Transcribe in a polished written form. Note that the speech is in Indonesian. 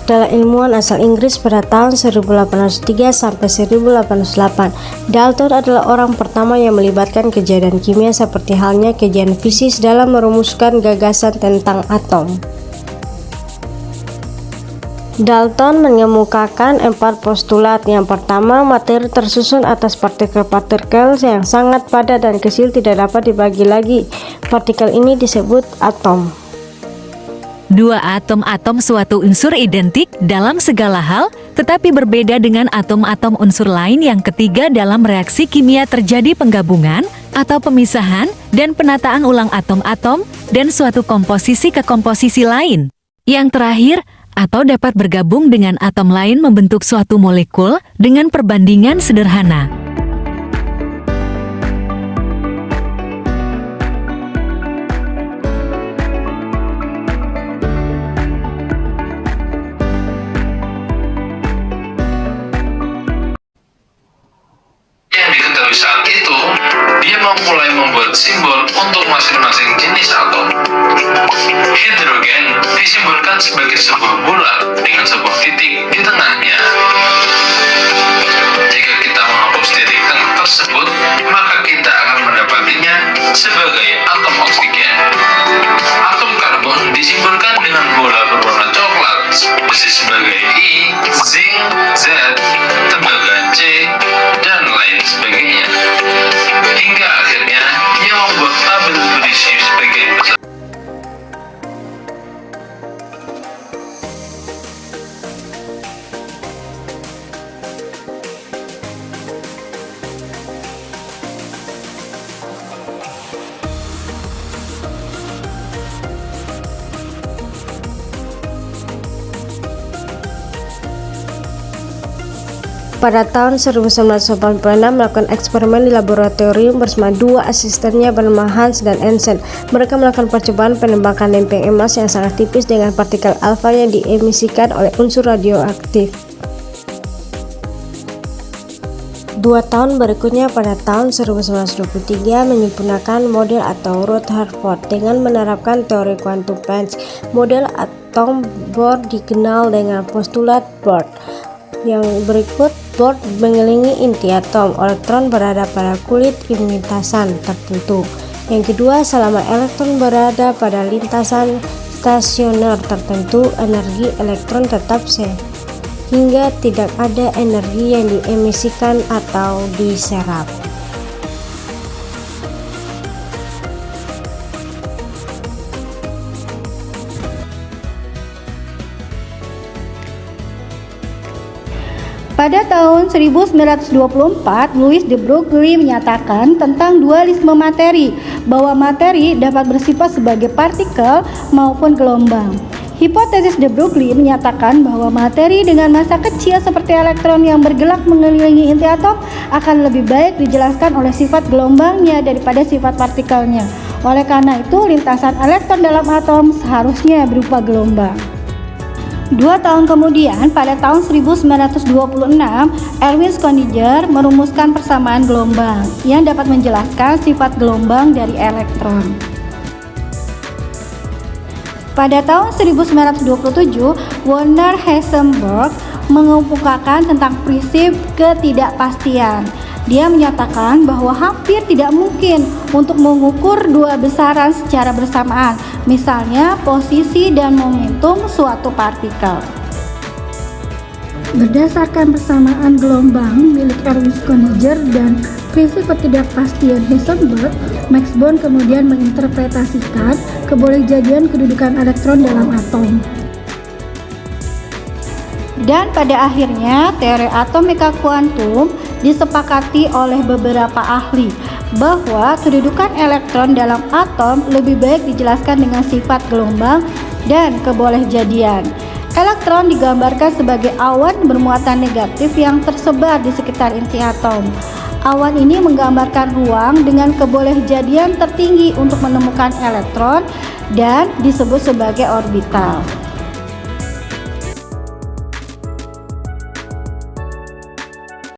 adalah ilmuwan asal Inggris pada tahun 1803 sampai 1808. Dalton adalah orang pertama yang melibatkan kejadian kimia seperti halnya kejadian fisik dalam merumuskan gagasan tentang atom. Dalton mengemukakan 4 postulat. Yang pertama, materi tersusun atas partikel-partikel yang sangat padat dan kecil tidak dapat dibagi lagi. Partikel ini disebut atom. 2. Atom-atom suatu unsur identik dalam segala hal, tetapi berbeda dengan atom-atom unsur lain. Yang ketiga, dalam reaksi kimia terjadi penggabungan atau pemisahan dan penataan ulang atom-atom dan suatu komposisi ke komposisi lain. Yang terakhir, atau dapat bergabung dengan atom lain membentuk suatu molekul dengan perbandingan sederhana. Yang diketahui saat itu, dia mulai membuat simbol untuk masing-masing jenis atom. Hidrogen disimbolkan sebagai sebuah bola dengan sebuah titik di tengahnya. Jika kita menghapus titik tengah tersebut, maka kita akan mendapatinya sebagai atom oksigen. Atom karbon disimbolkan dengan bola berwarna coklat, besi sebagai I, zinc, Z, tembaga C, dan lain sebagainya. Hingga akhirnya ia membuat tabel berisi sebagai Pada tahun 1986 melakukan eksperimen di laboratorium bersama 2 asistennya bernama Hans dan Ensen. Mereka melakukan percobaan penembakan lempeng emas yang sangat tipis dengan partikel alfa yang diemisikan oleh unsur radioaktif. 2 tahun berikutnya pada tahun 1923 menyempurnakan model atau Rutherford dengan menerapkan teori kuantum Planck. Model atom Bohr dikenal dengan postulat Bohr. Yang berikut, Bohr mengelilingi inti atom, elektron berada pada kulit lintasan tertentu. Yang kedua, selama elektron berada pada lintasan stasioner tertentu, energi elektron tetap sehingga tidak ada energi yang diemisikan atau diserap. Pada tahun 1924, Louis de Broglie menyatakan tentang dualisme materi, bahwa materi dapat bersifat sebagai partikel maupun gelombang. Hipotesis de Broglie menyatakan bahwa materi dengan massa kecil seperti elektron yang bergerak mengelilingi inti atom akan lebih baik dijelaskan oleh sifat gelombangnya daripada sifat partikelnya. Oleh karena itu, lintasan elektron dalam atom seharusnya berupa gelombang. 2 tahun kemudian, pada tahun 1926, Erwin Schrödinger merumuskan persamaan gelombang yang dapat menjelaskan sifat gelombang dari elektron. Pada tahun 1927, Werner Heisenberg mengemukakan tentang prinsip ketidakpastian. Dia menyatakan bahwa hampir tidak mungkin untuk mengukur 2 besaran secara bersamaan, misalnya posisi dan momentum suatu partikel. Berdasarkan persamaan gelombang milik Erwin Schrödinger dan prinsip ketidakpastian Heisenberg, Max Born kemudian menginterpretasikan kebolehjadian kedudukan elektron dalam atom. Dan pada akhirnya, teori atomika kuantum disepakati oleh beberapa ahli bahwa kedudukan elektron dalam atom lebih baik dijelaskan dengan sifat gelombang dan kebolehjadian. Elektron digambarkan sebagai awan bermuatan negatif yang tersebar di sekitar inti atom. Awan ini menggambarkan ruang dengan kebolehjadian tertinggi untuk menemukan elektron dan disebut sebagai orbital.